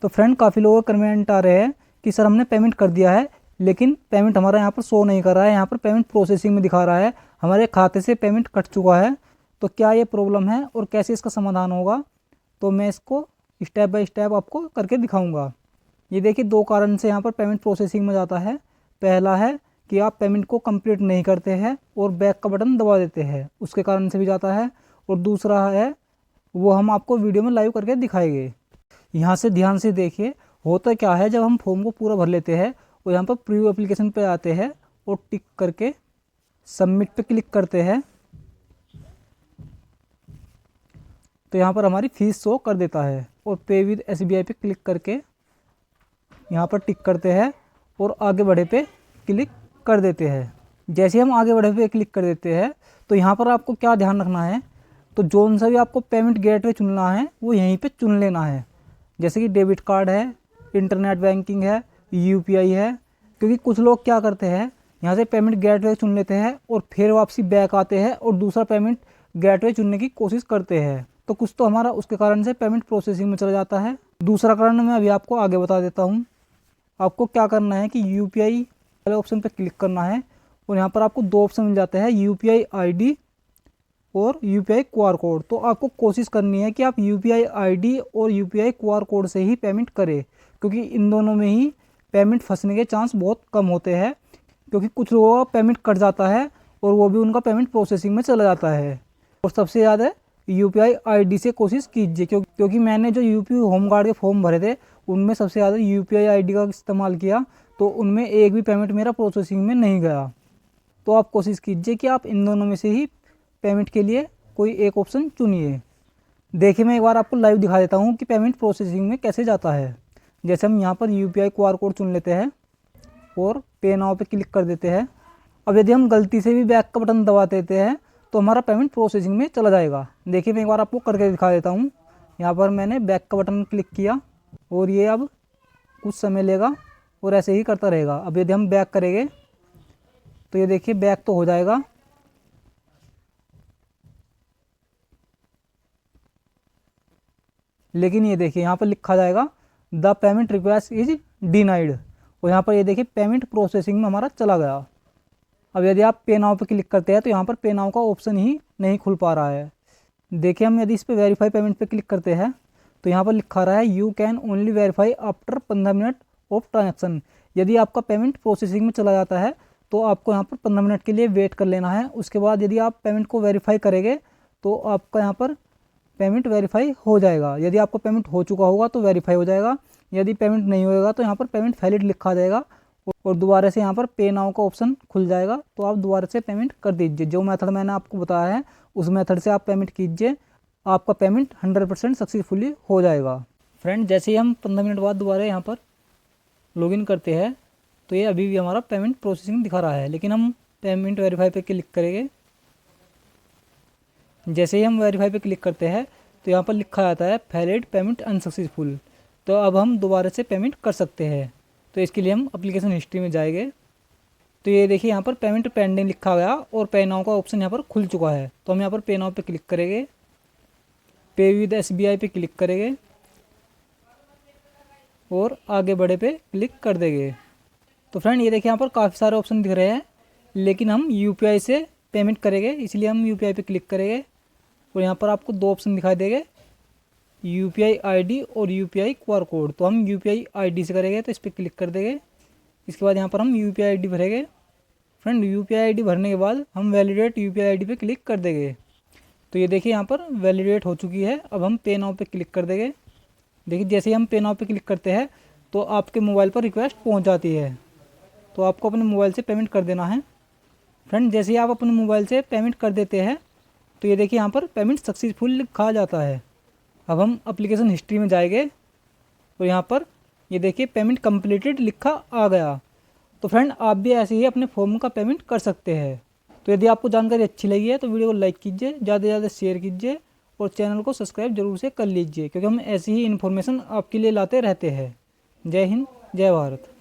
तो फ्रेंड काफ़ी लोगों के कमेंट आ रहे हैं कि सर हमने पेमेंट कर दिया है लेकिन पेमेंट हमारा यहाँ पर शो नहीं कर रहा है, यहाँ पर पेमेंट प्रोसेसिंग में दिखा रहा है, हमारे खाते से पेमेंट कट चुका है। तो क्या ये प्रॉब्लम है और कैसे इसका समाधान होगा, तो मैं इसको स्टेप बाय स्टेप आपको करके दिखाऊंगा। ये देखिए 2 कारण से यहाँ पर पेमेंट प्रोसेसिंग में जाता है। पहला है कि आप पेमेंट को कंप्लीट नहीं करते हैं और बैक का बटन दबा देते हैं, उसके कारण से भी जाता है। और दूसरा है वो हम आपको वीडियो में लाइव करके दिखाएंगे। यहाँ से ध्यान से देखिए होता क्या है, जब हम फॉर्म को पूरा भर लेते हैं और यहाँ पर प्रीव्यू एप्लीकेशन पे आते हैं और टिक करके सबमिट पे क्लिक करते हैं तो यहाँ पर हमारी फ़ीस शो कर देता है। और पे विद SBI पे क्लिक करके यहाँ पर टिक करते हैं और आगे बढ़े पे क्लिक कर देते हैं। जैसे हम आगे बढ़े पे क्लिक कर देते हैं तो यहाँ पर आपको क्या ध्यान रखना है, तो जोन सा भी आपको पेमेंट गेटवे चुनना है वो यहीं पे चुन लेना है। जैसे कि डेबिट कार्ड है, इंटरनेट बैंकिंग है, UPI है। क्योंकि कुछ लोग क्या करते हैं, यहाँ से पेमेंट गेटवे चुन लेते हैं और फिर वापसी बैक आते हैं और दूसरा पेमेंट गेटवे चुनने की कोशिश करते हैं, तो कुछ तो हमारा उसके कारण से पेमेंट प्रोसेसिंग में चला जाता है। दूसरा कारण मैं अभी आपको आगे बता देता हूँ। आपको क्या करना है कि UPI वाले ऑप्शन पर क्लिक करना है और यहाँ पर आपको 2 ऑप्शन मिल जाते हैं, UPI ID और UPI QR कोड। तो आपको कोशिश करनी है कि आप UPI ID और UPI QR कोड से ही पेमेंट करें, क्योंकि इन दोनों में ही पेमेंट फंसने के चांस बहुत कम होते हैं। क्योंकि कुछ लोगों का पेमेंट कट जाता है और वो भी उनका पेमेंट प्रोसेसिंग में चला जाता है। और सबसे ज़्यादा UPI ID से कोशिश कीजिए, क्योंकि मैंने जो UP होम गार्ड के फॉर्म भरे थे उनमें सबसे ज़्यादा UPI ID का इस्तेमाल किया, तो उनमें एक भी पेमेंट मेरा प्रोसेसिंग में नहीं गया। तो आप कोशिश कीजिए कि आप इन दोनों में से ही पेमेंट के लिए कोई एक ऑप्शन चुनिए। देखिए मैं एक बार आपको लाइव दिखा देता हूँ कि पेमेंट प्रोसेसिंग में कैसे जाता है। जैसे हम यहाँ पर UPI QR कोड चुन लेते हैं और पे नाउ पे क्लिक कर देते हैं। अब यदि हम गलती से भी बैक का बटन दबा देते हैं तो हमारा पेमेंट प्रोसेसिंग में चला जाएगा। देखिए मैं एक बार आपको करके दिखा देता हूँ। यहाँ पर मैंने बैक का बटन क्लिक किया और ये अब कुछ समय लेगा और ऐसे ही करता रहेगा। अब यदि हम बैक करेंगे तो ये देखिए बैक तो हो जाएगा, लेकिन ये देखिए यहाँ पर लिखा जाएगा the payment request is denied, और यहाँ पर ये देखिए पेमेंट प्रोसेसिंग में हमारा चला गया। अब यदि आप पे नाउ पे क्लिक करते हैं तो यहाँ पर पे नाउ का ऑप्शन ही नहीं खुल पा रहा है। देखिए हम यदि इस पर वेरीफाई पेमेंट पे क्लिक करते हैं तो यहाँ पर लिखा रहा है you can only verify after 15 minute of transaction. यदि आपका पेमेंट प्रोसेसिंग में चला जाता है तो आपको यहाँ पर 15 मिनट के लिए वेट कर लेना है। उसके बाद यदि आप पेमेंट को वेरीफाई करेंगे तो आपका यहाँ पर पेमेंट वेरीफाई हो जाएगा। यदि आपको पेमेंट हो चुका होगा तो वेरीफाई हो जाएगा, यदि पेमेंट नहीं होएगा तो यहाँ पर पेमेंट फैलिड लिखा जाएगा और दोबारा से यहाँ पर पे नाउ का ऑप्शन खुल जाएगा। तो आप दोबारा से पेमेंट कर दीजिए। जो मेथड मैंने आपको बताया है उस मेथड से आप पेमेंट कीजिए, आपका पेमेंट 100% सक्सेसफुली हो जाएगा। फ्रेंड जैसे ही हम 15 मिनट बाद दोबारा यहाँ पर लॉगिन करते हैं तो ये अभी भी हमारा पेमेंट प्रोसेसिंग दिखा रहा है, लेकिन हम पेमेंट वेरीफाई पे क्लिक करेंगे। जैसे ही हम वेरीफाई पे क्लिक करते हैं तो यहाँ पर लिखा आता है फैलिड पेमेंट अनसक्सेसफुल। तो अब हम दोबारा से पेमेंट कर सकते हैं। तो इसके लिए हम एप्लीकेशन हिस्ट्री में जाएंगे तो ये देखिए यहाँ पर पेमेंट पेंडिंग लिखा गया और पे नाउ का ऑप्शन यहाँ पर खुल चुका है। तो हम यहाँ पर पे नाउ पे क्लिक करेंगे, पे विद SBI पे क्लिक करेंगे और आगे बढ़े पे क्लिक कर देंगे। तो फ्रेंड ये देखिए यहाँ पर काफ़ी सारे ऑप्शन दिख रहे हैं, लेकिन हम UPI से पेमेंट करेंगे इसलिए हम UPI पे क्लिक करेंगे और यहाँ पर आपको 2 ऑप्शन दिखाई देंगे, UPI ID और UPI QR कोड। तो हम UPI ID से करेंगे तो इस पर क्लिक कर देंगे। इसके बाद यहाँ पर हम UPI ID भरेंगे। फ्रेंड UPI ID भरने के बाद हम वैलिडेट UPI ID पे क्लिक कर देंगे। तो ये देखिए यहाँ पर वैलिडेट हो चुकी है। अब हम पे नाउ पे क्लिक कर देंगे। देखिए जैसे ही हम पे नाउ पे क्लिक करते हैं तो आपके मोबाइल पर रिक्वेस्ट पहुँच जाती है। तो आपको अपने मोबाइल से पेमेंट कर देना है। फ्रेंड जैसे ही आप अपने मोबाइल से पेमेंट कर देते हैं तो ये देखिए यहाँ पर पेमेंट सक्सेसफुल लिखा जाता है। अब हम एप्लीकेशन हिस्ट्री में जाएंगे और यहाँ पर ये देखिए पेमेंट कंप्लीटेड लिखा आ गया। तो फ्रेंड आप भी ऐसे ही अपने फॉर्म का पेमेंट कर सकते हैं। तो यदि आपको जानकारी अच्छी लगी है तो वीडियो को लाइक कीजिए, ज़्यादा से ज़्यादा शेयर कीजिए और चैनल को सब्सक्राइब जरूर से कर लीजिए, क्योंकि हम ऐसी ही इन्फॉर्मेशन आपके लिए लाते रहते हैं। जय हिंद, जय भारत।